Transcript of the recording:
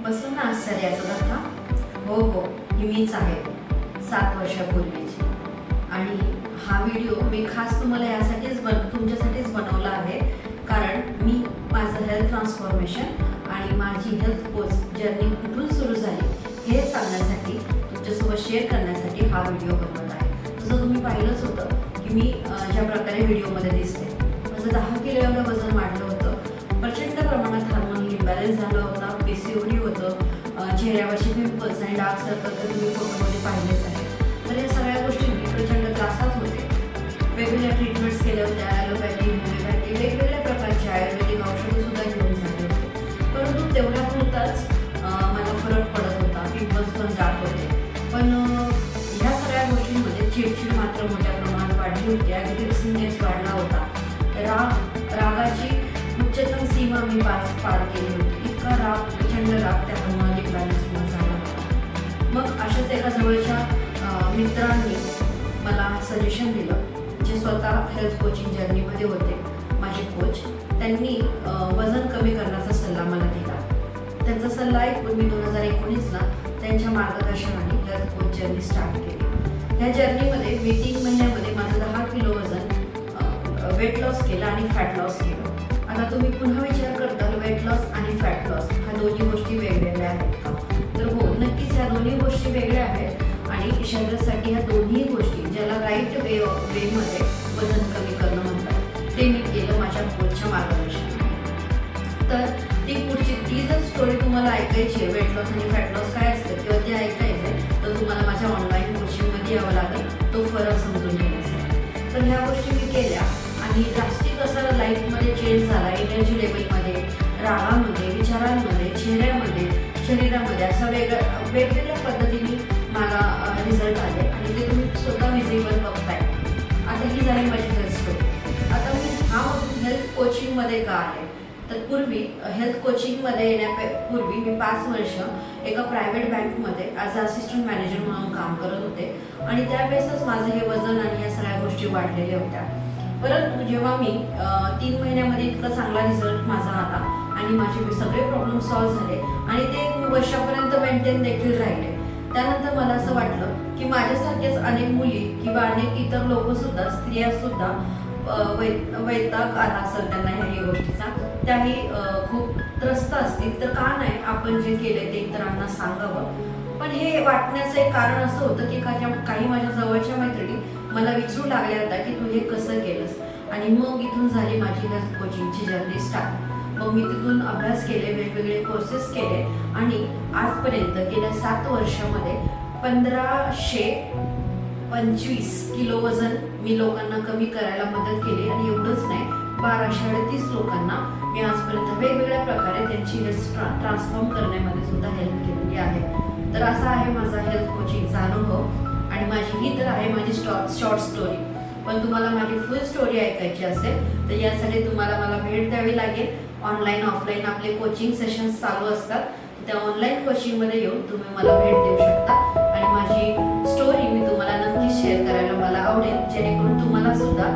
बसलं ना आश्चर्याचा धक्का. हो हो, ही मीच आहे 7 वर्षापूर्वीची. आणि हा व्हिडिओ मी खास तुम्हाला यासाठीच तुमच्यासाठीच बनवला आहे, कारण मी माझं हेल्थ ट्रान्सफॉर्मेशन आणि माझी हेल्थ कोच जर्नी कुठून सुरू झाली हे सांगण्यासाठी, तुमच्यासोबत शेअर करण्यासाठी हा व्हिडिओ बनवला आहे. जसं तुम्ही पाहिलंच होतं की मी ज्या प्रकारे व्हिडिओमध्ये दिसते, माझं 10 किलो एवढं वजन वाढलं होतं. प्रचंड प्रमाणात हार्मोनल इम्बॅलन्स झाला होता, PCOD होतं, चेहऱ्यावरचे पिंपल्स आणि डार्क सर्कल तर तुम्ही फोटोमध्ये पाहिलेच आहे. तर या सगळ्या गोष्टी मी प्रचंड त्रासात होते. वेगवेगळ्या ट्रीटमेंट्स केल्या होत्या, ॲलोपॅथी, होमिओपॅथी, वेगवेगळ्या प्रकारची आयुर्वेदिक औषधंसुद्धा घेऊन झाले होते. परंतु तेवढ्यापुरताच मला फरक पडत होता, पिंपल्स पण जात होते. पण ह्या सगळ्या गोष्टींमध्ये चिडचिड मात्र मोठ्या प्रमाणात वाढली होती, ॲग्रेसिव्हनेस वाढला होता. रागाची उच्चतम सीमा मी पार केली होती. इतका राग, प्रचंड राग त्या हार्मोनल इम्बॅलन्समुळे झाला होता. मग अशाच एका जवळच्या मित्रांनी मला सजेशन दिलं, जे स्वतः हेल्थ कोचिंग जर्नीमध्ये होते, माझे कोच. त्यांनी वजन कमी करण्याचा सल्ला मला दिला. त्यांचा सल्ला ऐकून मी 2019ला त्यांच्या मार्गदर्शनाने हेल्थ कोच जर्नी स्टार्ट केली. ह्या जर्नीमध्ये मी 3 महिन्यामध्ये माझं 10 किलो वजन वेट लॉस केलं आणि फॅट लॉस केलं. आता तुम्ही पुन्हा विचार करताल, वेट लॉस आणि फॅट लॉस ह्या दोन्ही गोष्टी वेगवेगळ्या आहेत का? तर हो, नक्कीच ह्या दोन्ही गोष्टी वेगळ्या आहेत. आणि शरीरासाठी ह्या दोन्ही गोष्टी, ज्याला राईट वेमध्ये वजन कमी करणं म्हणतात, ते मी केलं माझ्या कोचच्या मार्गदर्शनाने. तर ती जर स्टोरी तुम्हाला ऐकायची आहे, वेट लॉस आणि फॅट लॉस काय असतं किंवा ते ऐकायचं आहे, तर तुम्हाला माझ्या ऑनलाईन कोचिंगमध्ये यावं लागेल, तो फरक समजून घेण्यासाठी. तर ह्या गोष्टी मी केल्या आणि ड्रास्टिक असं लाईफमध्ये चेंज झाला. एनर्जी लेवलमध्ये, रागामध्ये, विचारांमध्ये, चेहऱ्यामध्ये, शरीरामध्ये असा वेगवेगळ्या पद्धतीने मला रिझल्ट आले आणि ते तुम्ही स्वतः विजिबल बघताय. आता ही झाली माझी हेल्थ स्टोरी. आता मी हेल्थ कोचिंगमध्ये का आहे, तर हेल्थ कोचिंगमध्ये येण्यापूर्वी मी 5 वर्ष एका प्रायव्हेट बँकमध्ये ॲज अ असिस्टंट मॅनेजर म्हणून काम करत होते आणि त्यावेळेसच माझं हे वजन आणि या सगळ्या गोष्टी वाढलेल्या होत्या. परंतु जेव्हा मी 3 महिन्यामध्ये इतका चांगला रिझल्ट माझा आला आणि माझे सगळे प्रॉब्लेम सॉल्व्ह झाले आणि ते वर्षापर्यंत मेंटेन देखील राहिले, त्यानंतर मला असं वाटलं की माझ्यासारखेच अनेक मुली किंवा अनेक इतर लोकंसुद्धा, स्त्रियासुद्धा वैताग आला असेल त्यांना ह्या गोष्टीचा, त्याही खूप त्रस्त असतील, तर का नाही आपण जे केलं ते इतरांना सांगावं. पण हे वाटण्याचं एक कारण असं होतं की काही माझ्या जवळच्या मैत्रिणी मला विचारू लागल्या होत्या की तू हे कसं केलंस. आणि मग इथून झाली माझी हेल्थ कोचिंगची जर्नी स्टार्ट. मग मी तिथून अभ्यास केले, वेगवेगळे कोर्सेस केले आणि आजपर्यंत गेल्या 7 वर्षामध्ये 1525 किलो वजन मी लोकांना कमी करायला मदत केली. आणि एवढंच नाही, 1238 लोकांना मी आजपर्यंत वेगवेगळ्या प्रकारे त्यांची हेल्थ ट्रान्सफॉर्म करण्यामध्ये सुद्धा हेल्प केलेली आहे. तर असा आहे माझा हेल्थ कोचिंगचा अनुभव आणि ही तर आहे माझी शॉर्ट स्टोरी. पण तुम्हाला माझी फुल स्टोरी ऐकायची असेल तर यासाठी तुम्हाला मला भेट द्यावी लागेल. ऑनलाईन ऑफलाईन आपले कोचिंग सेशन्स चालू असतात. त्या ऑनलाईन कोचिंगमध्ये येऊन तुम्ही मला भेट देऊ शकता आणि माझी स्टोरी मी तुम्हाला नक्कीच शेअर करायला मला आवडेल, जेणेकरून तुम्हाला सुद्धा